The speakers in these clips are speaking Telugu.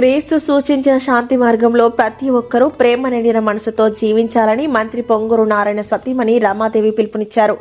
క్రీస్తు సూచించిన శాంతి మార్గంలో ప్రతి ఒక్కరూ ప్రేమ నిండిన మనసుతో జీవించాలని మంత్రి పొంగూరు నారాయణ సతీమణి రమాదేవి పిలుపునిచ్చారు.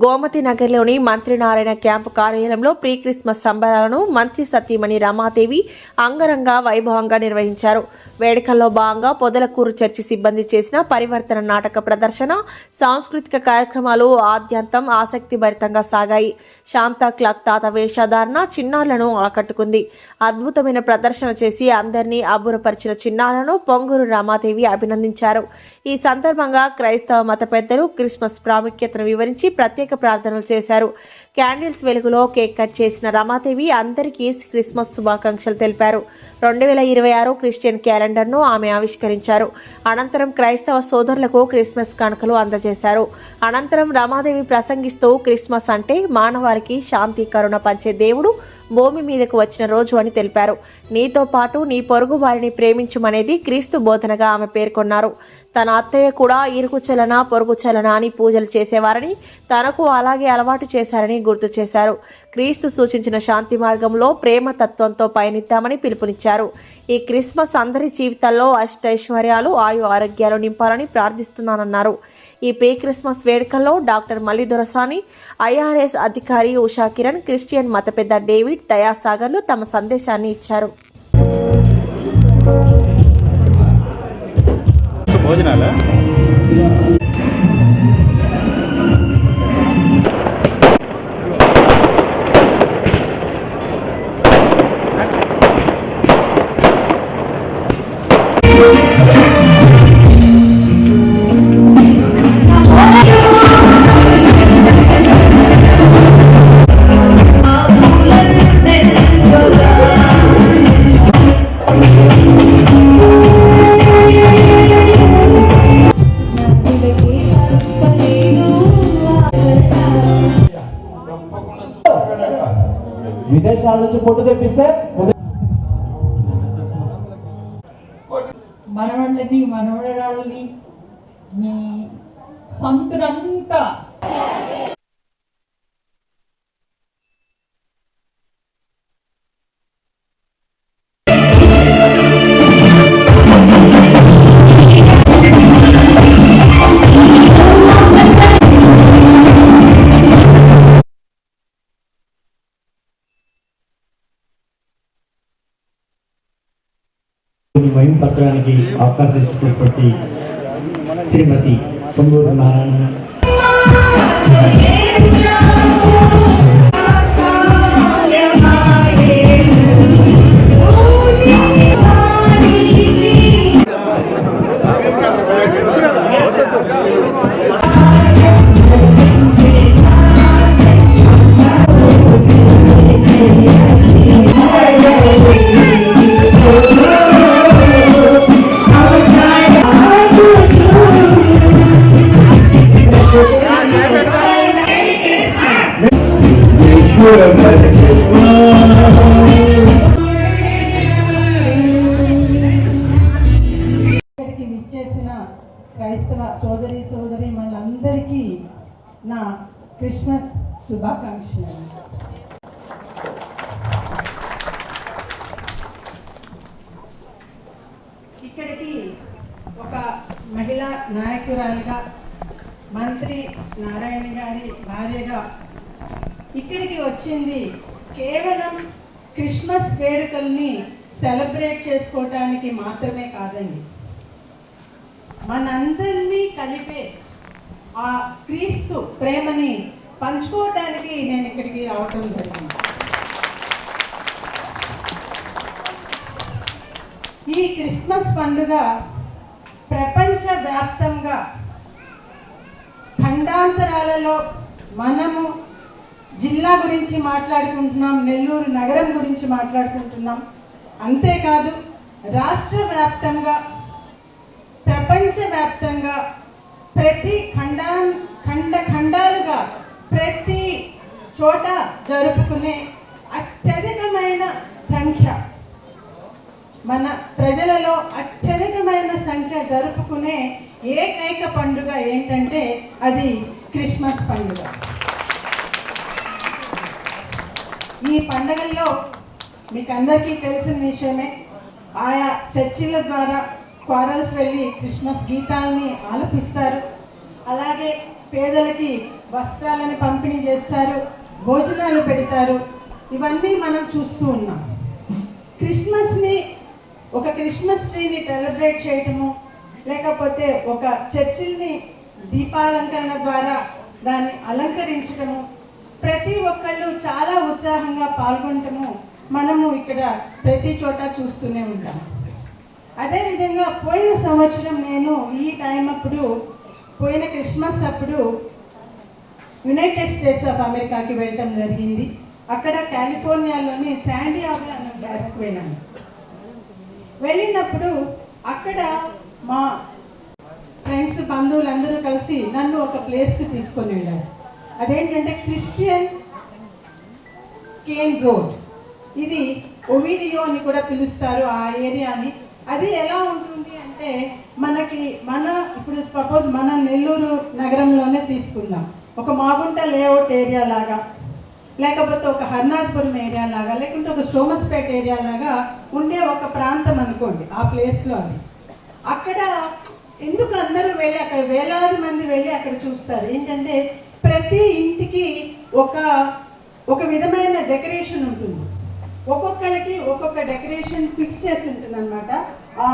గోమతి నగర్లోని మంత్రి నారాయణ క్యాంపు కార్యాలయంలో ప్రీ క్రిస్మస్ సంబరాలను మంత్రి సతీమణి రమాదేవి అంగరంగ వైభవంగా నిర్వహించారు. వేడుకల్లో భాగంగా పొదలకూరు చర్చి సిబ్బంది చేసిన పరివర్తన నాటక ప్రదర్శన, సాంస్కృతిక కార్యక్రమాలు ఆద్యంతం ఆసక్తిభరితంగా సాగాయి. శాంతా క్లాక్ తాత వేషధారణ చిన్నారులను ఆకట్టుకుంది. అద్భుతమైన ప్రదర్శన చేసి అందరినీ అబ్బురపరిచిన చిన్నారులను పొంగూరు రమాదేవి అభినందించారు. ఈ సందర్భంగా క్రైస్తవ మత పెద్దలు క్రిస్మస్ ప్రాముఖ్యతను వివరించి ప్రత్యేక ప్రార్థనలు చేశారు. క్యాండిల్స్ వెలుగులో కేక్ కట్ చేసిన రమాదేవి అందరికీ క్రిస్మస్ శుభాకాంక్షలు తెలిపారు. 2026 క్రిస్టియన్ క్యాలెండర్ను ఆమె ఆవిష్కరించారు. అనంతరం క్రైస్తవ సోదరులకు క్రిస్మస్ కానుకలు అందజేశారు. అనంతరం రమాదేవి ప్రసంగిస్తూ క్రిస్మస్ అంటే మానవారికి శాంతి, కరుణ పంచే దేవుడు భూమి మీదకు వచ్చిన రోజు అని తెలిపారు. నీతో పాటు నీ పొరుగు వారిని ప్రేమించుమనేది క్రీస్తు బోధనగా ఆమె పేర్కొన్నారు. తన అత్తయ్య కూడా ఇరుకు చలన పొరుగు చలన అని పూజలు చేసేవారని, తనకు అలాగే అలవాటు చేశారని గుర్తు చేశారు. క్రీస్తు సూచించిన శాంతి మార్గంలో ప్రేమ తత్వంతో పయనిద్దామని పిలుపునిచ్చారు. ఈ క్రిస్మస్ అందరి జీవితాల్లో అష్టైశ్వర్యాలు, ఆయు ఆరోగ్యాలు నింపాలని ప్రార్థిస్తున్నానన్నారు. ఈ ప్రీ క్రిస్మస్ వేడుకల్లో డాక్టర్ మల్లి దొరసాని, ఐఆర్ఎస్ అధికారి ఉషా కిరణ్, క్రిస్టియన్ మత పెద్ద డేవిడ్ దయాసాగర్లు తమ సందేశాన్ని ఇచ్చారు. విదేశాల నుంచి పొట్టు తెప్పిస్తే మనవాళ్ళని మనవడరాళ్ళని మీ సంతులంతా మహింపరచడానికి అవకాశం ఇచ్చినటువంటి శ్రీమతి పొంగూరు నారాయణ ఇక్కడికి విచ్చేసిన క్రైస్తవ సోదరి మనందరికీ నా క్రిస్మస్ శుభాకాంక్షలు. ఇక్కడికి ఒక మహిళా నాయకురాలిగా, మంత్రి నారాయణ గారి భార్యగా ఇక్కడికి వచ్చింది కేవలం క్రిస్మస్ వేడుకల్ని సెలబ్రేట్ చేసుకోవటానికి మాత్రమే కాదండి, మనందరినీ కలిపే ఆ క్రీస్తు ప్రేమని పంచుకోవటానికి నేను ఇక్కడికి రావటం జరిగింది. ఈ క్రిస్మస్ పండుగ ప్రపంచవ్యాప్తంగా ఖండాంతరాలలో మనము జిల్లా గురించి మాట్లాడుకుంటున్నాం, నెల్లూరు నగరం గురించి మాట్లాడుకుంటున్నాం. అంతేకాదు రాష్ట్ర వ్యాప్తంగా, ప్రపంచవ్యాప్తంగా ప్రతి ఖండాలుగా ప్రతి చోట జరుపుకునే అత్యధికమైన సంఖ్య, మన ప్రజలలో అత్యధికమైన సంఖ్య జరుపుకునే ఏకైక పండుగ ఏంటంటే అది క్రిస్మస్ పండుగ. ఈ పండుగల్లో మీకు అందరికీ తెలిసిన విషయమే, ఆయా చర్చిల ద్వారా క్వారల్స్ వెళ్ళి క్రిస్మస్ గీతాలని ఆలపిస్తారు. అలాగే పేదలకి వస్త్రాలను పంపిణీ చేస్తారు, భోజనాలు పెడతారు. ఇవన్నీ మనం చూస్తూ ఉన్నాం. క్రిస్మస్ని ఒక క్రిస్మస్ ట్రీని సెలబ్రేట్ చేయటము, లేకపోతే ఒక చర్చిల్ని దీపాలంకరణ ద్వారా దాన్ని అలంకరించటము, ప్రతి ఒక్కళ్ళు చాలా ఉత్సాహంగా పాల్గొనటము మనము ఇక్కడ ప్రతి చోట చూస్తూనే ఉంటాం. అదేవిధంగా పోయిన సంవత్సరం నేను ఈ టైం అప్పుడు పోయిన క్రిస్మస్ అప్పుడు యునైటెడ్ స్టేట్స్ ఆఫ్ అమెరికాకి వెళ్ళటం జరిగింది. అక్కడ కాలిఫోర్నియాలోని శాండియాగో అన్న ప్లేస్కి వెళ్ళాను. వెళ్ళినప్పుడు అక్కడ మా ఫ్రెండ్స్ బంధువులందరూ కలిసి నన్ను ఒక ప్లేస్కి తీసుకొని వెళ్ళారు. అదేంటంటే క్రిస్టియన్ కేన్ రోడ్. ఇది ఒవిడియో అని కూడా పిలుస్తారు ఆ ఏరియాని. అది ఎలా ఉంటుంది అంటే ఇప్పుడు సపోజ్ మన నెల్లూరు నగరంలోనే తీసుకుందాం. ఒక మాగుంట లేఅవుట్ ఏరియా లాగా, లేకపోతే ఒక హర్నాథపురం ఏరియా లాగా, లేకుంటే ఒక స్టోమస్పేట్ ఏరియా లాగా ఉండే ఒక ప్రాంతం అనుకోండి. ఆ ప్లేస్లో అది అక్కడ ఎందుకు అందరూ వెళ్ళి అక్కడ వేలాది మంది వెళ్ళి అక్కడ చూస్తారు ఏంటంటే ప్రతి ఇంటికి ఒక విధమైన డెకరేషన్ ఉంటుంది. ఒక్కొక్కరికి ఒక్కొక్క డెకరేషన్ ఫిక్స్ చేసి ఉంటుంది అనమాట. ఆ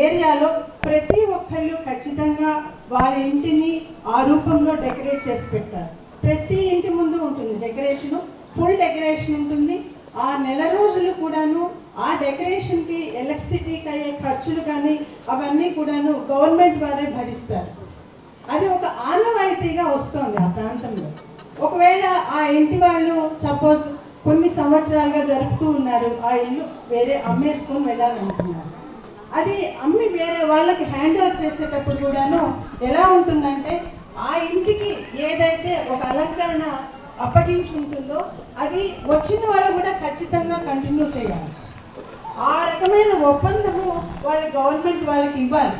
ఏరియాలో ప్రతి ఒక్కళ్ళు ఖచ్చితంగా వాళ్ళ ఇంటిని ఆ రూపంలో డెకరేట్ చేసి పెట్టారు. ప్రతి ఇంటి ముందు ఉంటుంది డెకరేషను, ఫుల్ డెకరేషన్ ఉంటుంది. ఆ నెల రోజులు కూడాను ఆ డెకరేషన్కి ఎలక్ట్రిసిటీకి అయ్యే ఖర్చులు కానీ అవన్నీ కూడాను గవర్నమెంట్ వారే భరిస్తారు. అది ఒక ఆనవాయితీగా వస్తుంది ఆ ప్రాంతంలో. ఒకవేళ ఆ ఇంటి వాళ్ళు సపోజ్ కొన్ని సంవత్సరాలుగా జరుపుతూ ఉన్నారు, ఆ ఇల్లు వేరే అమ్మేసుకొని వెళ్ళాలనుకున్నారు. అది అమ్మి వేరే వాళ్ళకి హ్యాండ్ ఓవర్ చేసేటప్పుడు కూడాను ఎలా ఉంటుందంటే ఆ ఇంటికి ఏదైతే ఒక అలంకరణ అప్పగించి ఉంటుందో అది వచ్చిన వాళ్ళు కూడా ఖచ్చితంగా కంటిన్యూ చేయాలి. ఆ రకమైన ఒప్పందము వాళ్ళ గవర్నమెంట్ వాళ్ళకి ఇవ్వాలి.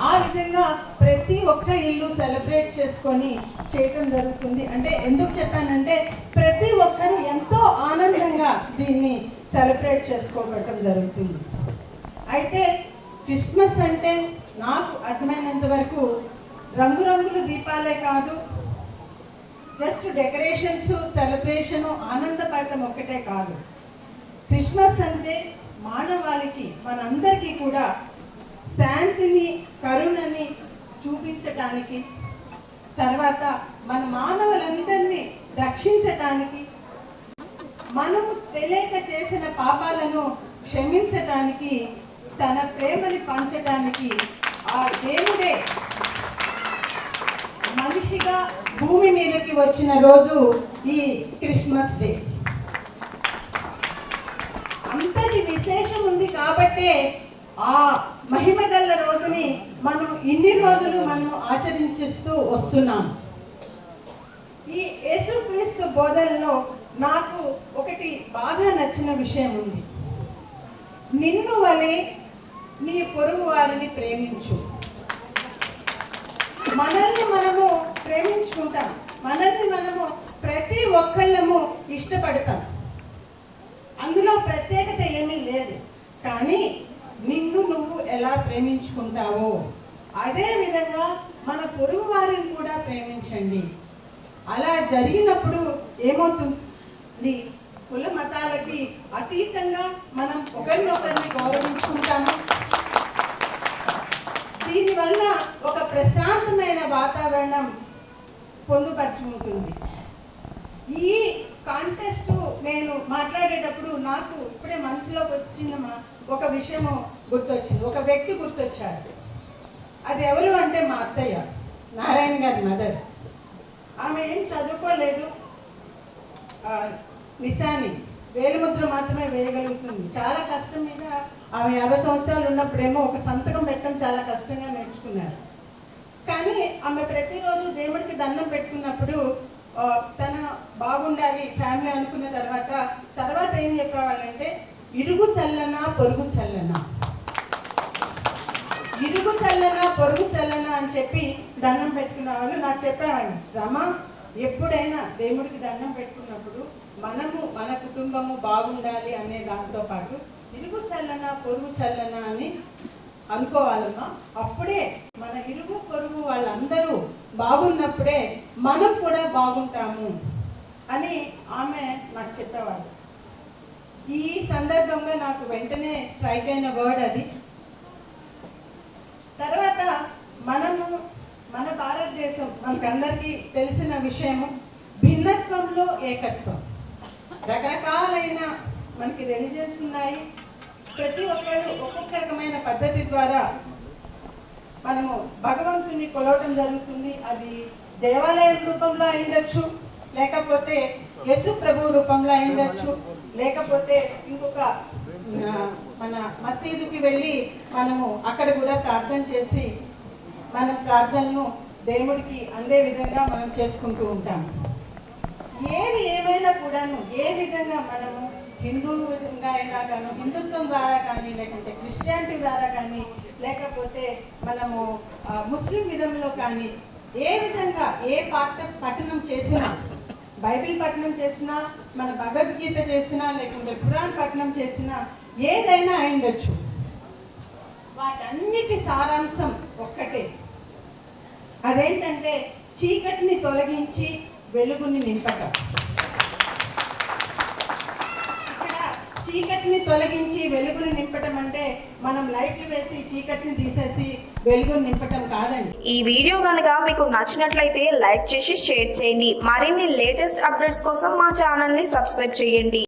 ఆ విధంగా ప్రతి ఒక్క ఇల్లు సెలబ్రేట్ చేసుకొని చేయటం జరుగుతుంది. అంటే ఎందుకు చెప్పానంటే ప్రతి ఒక్కరు ఎంతో ఆనందంగా దీన్ని సెలబ్రేట్ చేసుకోవటం జరుగుతుంది. అయితే క్రిస్మస్ అంటే నాకు అర్థమైనంత వరకు రంగురంగుల దీపాలే కాదు, జస్ట్ డెకరేషన్స్, సెలబ్రేషను, ఆనందపడటం ఒక్కటే కాదు. క్రిస్మస్ అంటే మానవాళికి మనందరికీ కూడా శాంతిని, కరుణని చూపించటానికి, తర్వాత మన మానవులందరినీ రక్షించటానికి, మనము తెలియక చేసిన పాపాలను క్షమించటానికి, తన ప్రేమని పంచటానికి ఆ దేవుడే మనిషిగా భూమి మీదకి వచ్చిన రోజు ఈ క్రిస్మస్ డే. అంతటి విశేషం ఉంది కాబట్టే ఆ మహిమ గల రోజుని మనం ఇన్ని రోజులు మనం ఆచరించిస్తూ వస్తున్నాం. ఈ యేసుక్రీస్తు బోధనలో నాకు ఒకటి బాగా నచ్చిన విషయం ఉంది. నిన్ను వలె నీ పొరుగు వారిని ప్రేమించు. మనల్ని మనము ప్రేమించుకుంటాం, మనల్ని మనము ప్రతి ఒక్కళ్ళము ఇష్టపడతాం, అందులో ప్రత్యేకత ఏమీ లేదు. కానీ నిన్ను నువ్వు ఎలా ప్రేమించుకుంటావో అదే విధంగా మన పొరుగు వారిని కూడా ప్రేమించండి. అలా జరిగినప్పుడు ఏమవుతుంది, కుల మతాలకి అతీతంగా మనం ఒకరినొకరిని గౌరవించుకుంటాము. దీనివల్ల ఒక ప్రశాంతమైన వాతావరణం పొందుపరిచి ఉంటుంది. ఈ కాంటెస్ట్ నేను మాట్లాడేటప్పుడు నాకు ఇప్పుడే మనసులోకి వచ్చిన ఒక విషయము గుర్తొచ్చింది, ఒక వ్యక్తి గుర్తొచ్చారు. అది ఎవరు అంటే మా అత్తయ్య, నారాయణ గారి మదర్. ఆమె ఏం చదువుకోలేదు, నిశాని వేలిముద్ర మాత్రమే వేయగలుగుతుంది. చాలా కష్టం మీద ఆమె 50 సంవత్సరాలు ఉన్నప్పుడేమో ఒక సంతకం పెట్టడం చాలా కష్టంగా నేర్చుకున్నారు. కానీ ఆమె ప్రతిరోజు దేవుడికి దండం పెట్టుకున్నప్పుడు తన బాగుండాలి ఫ్యామిలీ అనుకున్న తర్వాత ఏం చెప్పేవాళ్ళంటే ఇరుగు చల్లనా పొరుగు చల్లనా, ఇరుగు చల్లనా పొరుగు చల్లనా అని చెప్పి దండం పెట్టుకున్న వాళ్ళు నాకు చెప్పేవాళ్ళు, రమ ఎప్పుడైనా దేవుడికి దండం పెట్టుకున్నప్పుడు మనము మన కుటుంబము బాగుండాలి అనే దాంతో పాటు ఇరుగు చల్లన పొరుగు చల్లన అని అనుకోవాలమ్మా. అప్పుడే మన ఇరుగు పొరుగు వాళ్ళందరూ బాగున్నప్పుడే మనం కూడా బాగుంటాము అని ఆమె నాకు చెప్పేవాళ్ళు. ఈ సందర్భంగా నాకు వెంటనే స్ట్రైక్ అయిన వర్డ్ అది. తర్వాత మన భారతదేశం మనకందరికీ తెలిసిన విషయము, భిన్నత్వంలో ఏకత్వం. రకరకాలైన మనకి రిలీజన్స్ ఉన్నాయి. ప్రతి ఒక్కరు ఒక్కొక్క రకమైన పద్ధతి ద్వారా మనము భగవంతుని కొలవటం జరుగుతుంది. అది దేవాలయం రూపంలో అయిండొచ్చు, లేకపోతే యేసు ప్రభు రూపంలో అయిండొచ్చు, లేకపోతే ఇంకొక మన మసీదుకి వెళ్ళి మనము అక్కడ కూడా ప్రార్థన చేసి మన ప్రార్థనను దేవుడికి అందే విధంగా మనం చేసుకుంటూ ఉంటాము. ఏది ఏమైనా కూడాను ఏ విధంగా మనము హిందూ విధంగా అయినా కానీ, హిందుత్వం ద్వారా కానీ, లేకుంటే క్రిస్టియానిటీ ద్వారా కానీ, లేకపోతే మనము ముస్లిం విధంలో కానీ, ఏ విధంగా ఏ పఠనం చేసినా, బైబిల్ పఠనం చేసినా, మన భగవద్గీత చేసినా, లేకుంటే ఖురాన్ పఠనం చేసినా, ఏదైనా అయిండొచ్చు. వాటన్నిటి సారాంశం ఒక్కటే. అదేంటంటే చీకటిని తొలగించి వెలుగుని నింపటం. ఇక్కడ చీకటిని తొలగించి వెలుగుని నింపటం అంటే మనం లైట్లు వేసి చీకటిని తీసేసి వెలుగుని నింపటం కాదండి. ఈ వీడియో కనుక మీకు నచ్చినట్లయితే లైక్ చేసి షేర్ చేయండి. మరిన్ని లేటెస్ట్ అప్డేట్స్ కోసం మా ఛానల్ ని సబ్స్క్రైబ్ చేయండి.